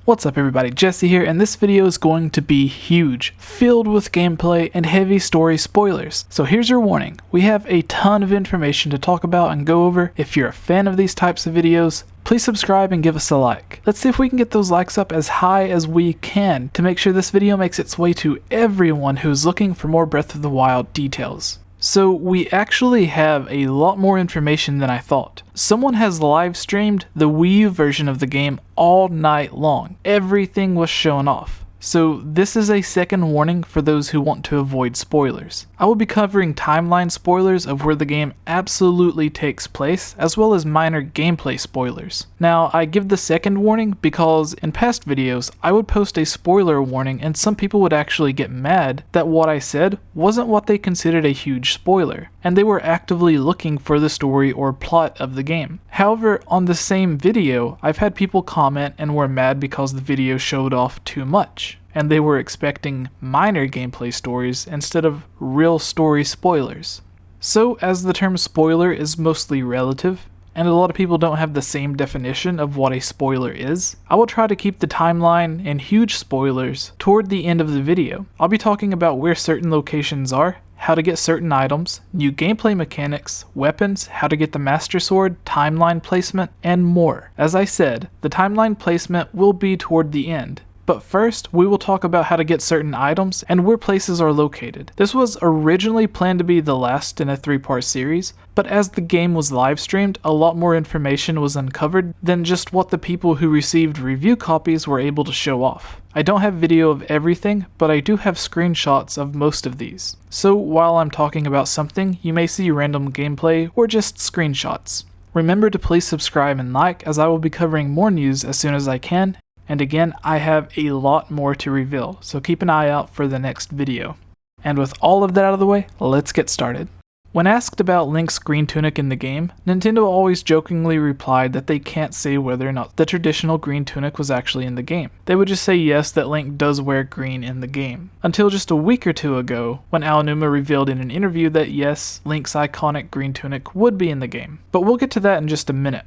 What's up everybody, Jesse here, and this video is going to be huge, filled with gameplay and heavy story spoilers. So here's your warning, we have a ton of information to talk about and go over. If you're a fan of these types of videos, please subscribe and give us a like. Let's see if we can get those likes up as high as we can to make sure this video makes its way to everyone who's looking for more Breath of the Wild details. So we actually have a lot more information than I thought. Someone has live streamed the Wii U version of the game all night long. Everything was shown off. So this is a second warning for those who want to avoid spoilers. I will be covering timeline spoilers of where the game absolutely takes place, as well as minor gameplay spoilers. Now, I give the second warning because in past videos, I would post a spoiler warning and some people would actually get mad that what I said wasn't what they considered a huge spoiler, and they were actively looking for the story or plot of the game. However, on the same video, I've had people comment and were mad because the video showed off too much, and they were expecting minor gameplay stories instead of real story spoilers. So, as the term spoiler is mostly relative, and a lot of people don't have the same definition of what a spoiler is, I will try to keep the timeline and huge spoilers toward the end of the video. I'll be talking about where certain locations are, how to get certain items, new gameplay mechanics, weapons, how to get the Master Sword, timeline placement, and more. As I said, the timeline placement will be toward the end. But first, we will talk about how to get certain items and where places are located. This was originally planned to be the last in a 3-part series, but as the game was live streamed, a lot more information was uncovered than just what the people who received review copies were able to show off. I don't have video of everything, but I do have screenshots of most of these. So while I'm talking about something, you may see random gameplay or just screenshots. Remember to please subscribe and like, as I will be covering more news as soon as I can. And again, I have a lot more to reveal, so keep an eye out for the next video. And with all of that out of the way, let's get started. When asked about Link's green tunic in the game, Nintendo always jokingly replied that they can't say whether or not the traditional green tunic was actually in the game. They would just say yes, that Link does wear green in the game. Until just a week or two ago, when Aonuma revealed in an interview that yes, Link's iconic green tunic would be in the game. But we'll get to that in just a minute.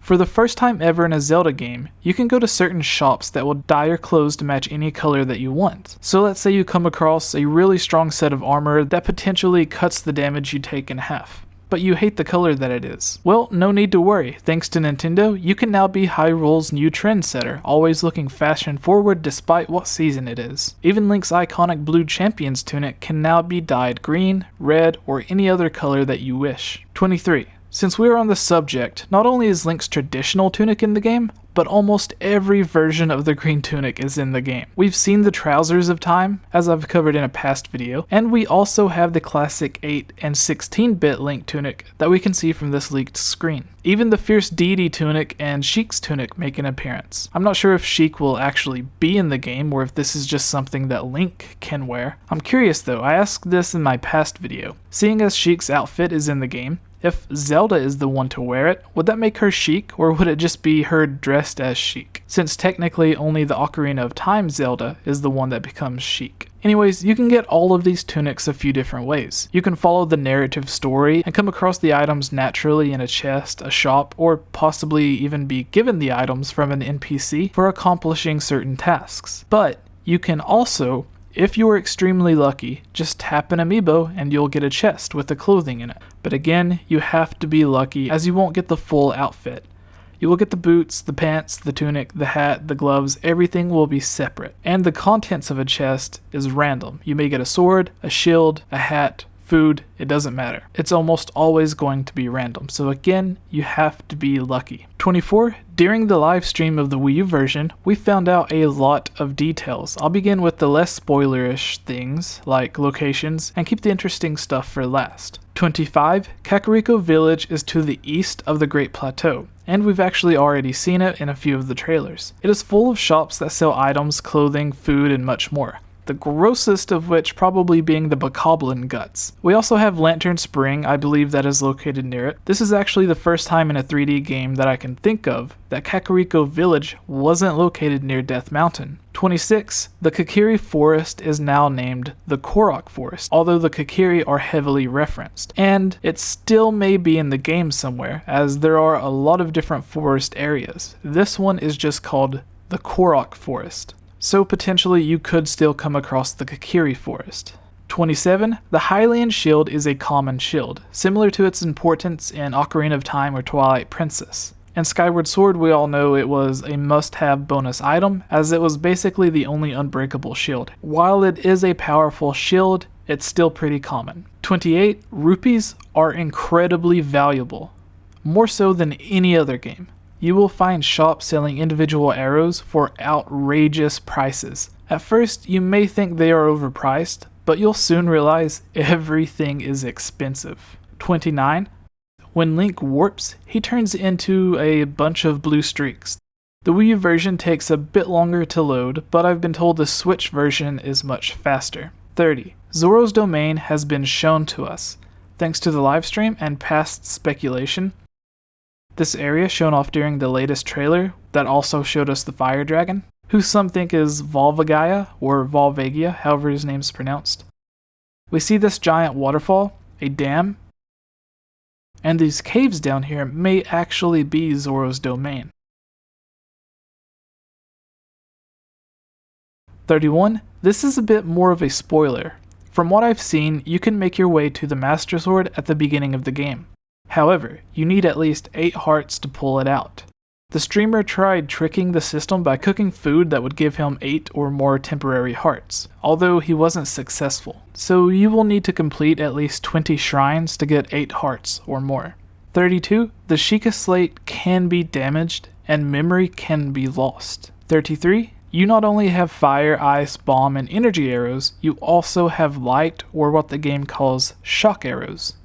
For the first time ever in a Zelda game, you can go to certain shops that will dye your clothes to match any color that you want. So let's say you come across a really strong set of armor that potentially cuts the damage you take in half, but you hate the color that it is. Well, no need to worry. Thanks to Nintendo, you can now be Hyrule's new trendsetter, always looking fashion forward despite what season it is. Even Link's iconic blue champion's tunic can now be dyed green, red, or any other color that you wish. 23. Since we are on the subject, not only is Link's traditional tunic in the game, but almost every version of the green tunic is in the game. We've seen the Trousers of Time, as I've covered in a past video, and we also have the classic 8 and 16-bit Link tunic that we can see from this leaked screen. Even the Fierce Deity tunic and Sheik's tunic make an appearance. I'm not sure if Sheik will actually be in the game or if this is just something that Link can wear. I'm curious though, I asked this in my past video. Seeing as Sheik's outfit is in the game, if Zelda is the one to wear it, would that make her Sheik, or would it just be her dressed as Sheik? Since technically only the Ocarina of Time Zelda is the one that becomes Sheik. Anyways, you can get all of these tunics a few different ways. You can follow the narrative story and come across the items naturally in a chest, a shop, or possibly even be given the items from an NPC for accomplishing certain tasks. But you can also, if you are extremely lucky, just tap an amiibo and you'll get a chest with the clothing in it. But again, you have to be lucky as you won't get the full outfit. You will get the boots, the pants, the tunic, the hat, the gloves, everything will be separate. And the contents of a chest is random. You may get a sword, a shield, a hat, food, it doesn't matter. It's almost always going to be random. So again, you have to be lucky. 24. During the live stream of the Wii U version, we found out a lot of details. I'll begin with the less spoilerish things, like locations, and keep the interesting stuff for last. 25. Kakariko Village is to the east of the Great Plateau, and we've actually already seen it in a few of the trailers. It is full of shops that sell items, clothing, food, and much more. The grossest of which probably being the bokoblin guts. We also have Lantern Spring, I believe that is located near it. This is actually the first time in a 3D game that I can think of that Kakariko Village wasn't located near Death Mountain. 26. The Kokiri Forest is now named the Korok Forest, although the Kokiri are heavily referenced. And it still may be in the game somewhere, as there are a lot of different forest areas. This one is just called the Korok Forest, so potentially you could still come across the Kakiri Forest. 27. The Hylian Shield is a common shield, similar to its importance in Ocarina of Time or Twilight Princess. In Skyward Sword, we all know it was a must-have bonus item, as it was basically the only unbreakable shield. While it is a powerful shield, it's still pretty common. 28. Rupees are incredibly valuable, more so than any other game. You will find shops selling individual arrows for outrageous prices. At first, you may think they are overpriced, but you'll soon realize everything is expensive. 29. When Link warps, he turns into a bunch of blue streaks. The Wii U version takes a bit longer to load, but I've been told the Switch version is much faster. 30. Zora's Domain has been shown to us. Thanks to the livestream and past speculation, this area shown off during the latest trailer that also showed us the fire dragon, who some think is Volvagaya or Volvagia, however his name's pronounced. We see this giant waterfall, a dam, and these caves down here may actually be Zora's Domain. 31. This is a bit more of a spoiler. From what I've seen, you can make your way to the Master Sword at the beginning of the game. However, you need at least 8 hearts to pull it out. The streamer tried tricking the system by cooking food that would give him 8 or more temporary hearts, although he wasn't successful. So you will need to complete at least 20 shrines to get 8 hearts or more. 32. The Sheikah Slate can be damaged and memory can be lost. 33. You not only have fire, ice, bomb, and energy arrows, you also have light, or what the game calls shock arrows.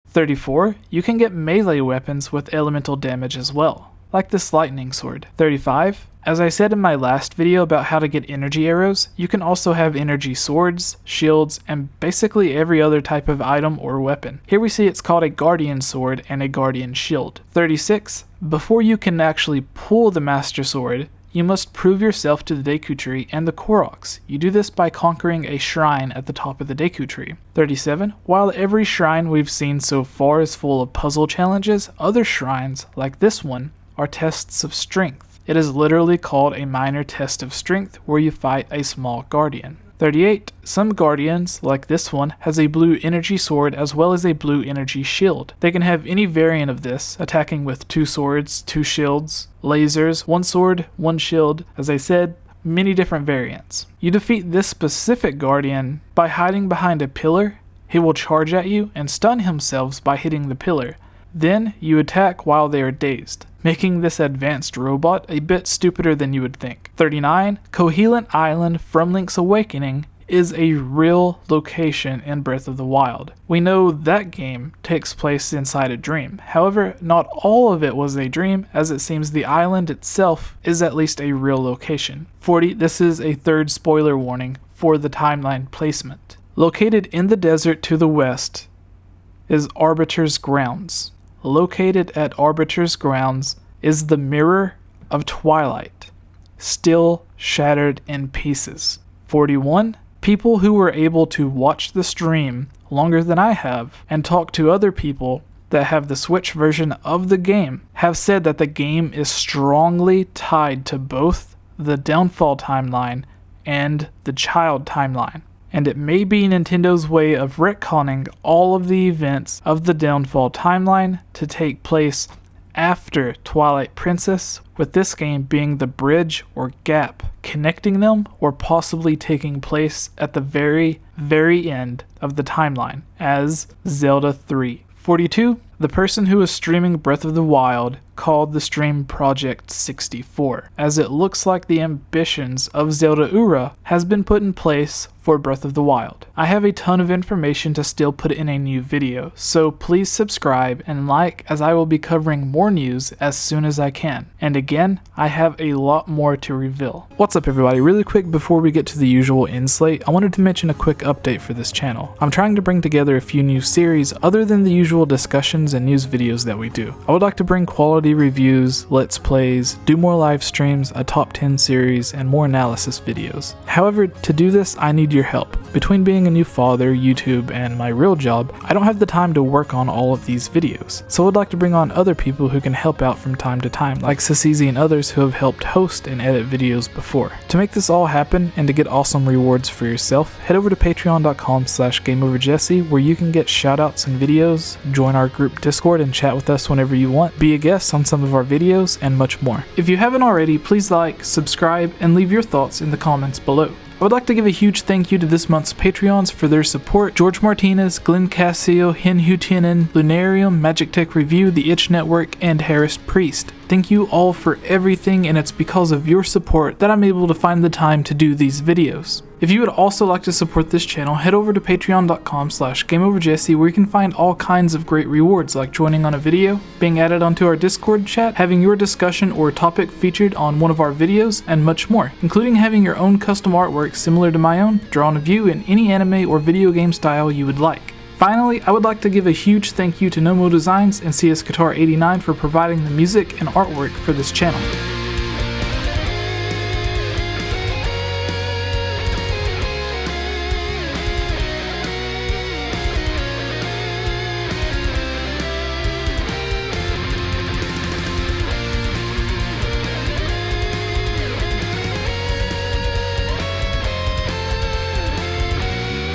34. You can get melee weapons with elemental damage as well, like this lightning sword. 35. As I said in my last video about how to get energy arrows, you can also have energy swords, shields, and basically every other type of item or weapon. Here we see it's called a guardian sword and a guardian shield. 36. Before you can actually pull the Master Sword, you must prove yourself to the Deku Tree and the Koroks. You do this by conquering a shrine at the top of the Deku Tree. 37. While every shrine we've seen so far is full of puzzle challenges, other shrines, like this one, are tests of strength. It is literally called a minor test of strength where you fight a small guardian. 38. Some guardians, like this one, has a blue energy sword as well as a blue energy shield. They can have any variant of this, attacking with 2 swords, 2 shields, lasers, 1 sword, 1 shield. As I said, many different variants. You defeat this specific guardian by hiding behind a pillar. He will charge at you and stun himself by hitting the pillar. Then you attack while they are dazed, making this advanced robot a bit stupider than you would think. 39. Koholint Island from Link's Awakening is a real location in Breath of the Wild. We know that game takes place inside a dream. However, not all of it was a dream, as it seems the island itself is at least a real location. 40. This is a third spoiler warning for the timeline placement. Located in the desert to the west is Arbiter's Grounds. Located at Arbiter's Grounds is the Mirror of Twilight, still shattered in pieces. 41. People who were able to watch the stream longer than I have and talk to other people that have the Switch version of the game have said that the game is strongly tied to both the Downfall timeline and the Child timeline. And it may be Nintendo's way of retconning all of the events of the Downfall timeline to take place after Twilight Princess, with this game being the bridge or gap connecting them or possibly taking place at the very, very end of the timeline as Zelda 3. 42. The person who is streaming Breath of the Wild called the stream Project 64, as it looks like the ambitions of Zelda Ura has been put in place for Breath of the Wild. I have a ton of information to still put in a new video, so please subscribe and like, as I will be covering more news as soon as I can. And again, I have a lot more to reveal. What's up everybody, really quick before we get to the usual end slate, I wanted to mention a quick update for this channel. I'm trying to bring together a few new series other than the usual discussions and news videos that we do. I would like to bring quality quality reviews, let's plays, do more live streams, a top 10 series, and more analysis videos. However, to do this, I need your help. Between being a new father, YouTube, and my real job, I don't have the time to work on all of these videos. So I'd like to bring on other people who can help out from time to time, like Sasizi and others who have helped host and edit videos before. To make this all happen, and to get awesome rewards for yourself, head over to patreon.com/GameOverJesse, where you can get shoutouts and videos, join our group Discord and chat with us whenever you want, be a guest on some of our videos, and much more. If you haven't already, please like, subscribe, and leave your thoughts in the comments below. I would like to give a huge thank you to this month's Patreons for their support: George Martinez, Glenn Cassio, Hinhu Tienin, Lunarium, Magic Tech Review, The Itch Network, and Harris Priest. Thank you all for everything, and it's because of your support that I'm able to find the time to do these videos. If you would also like to support this channel, head over to patreon.com/GameOverJesse, where you can find all kinds of great rewards, like joining on a video, being added onto our Discord chat, having your discussion or topic featured on one of our videos, and much more, including having your own custom artwork similar to my own, drawn of you in any anime or video game style you would like. Finally, I would like to give a huge thank you to Gnomo Designs and CS Guitar 89 for providing the music and artwork for this channel.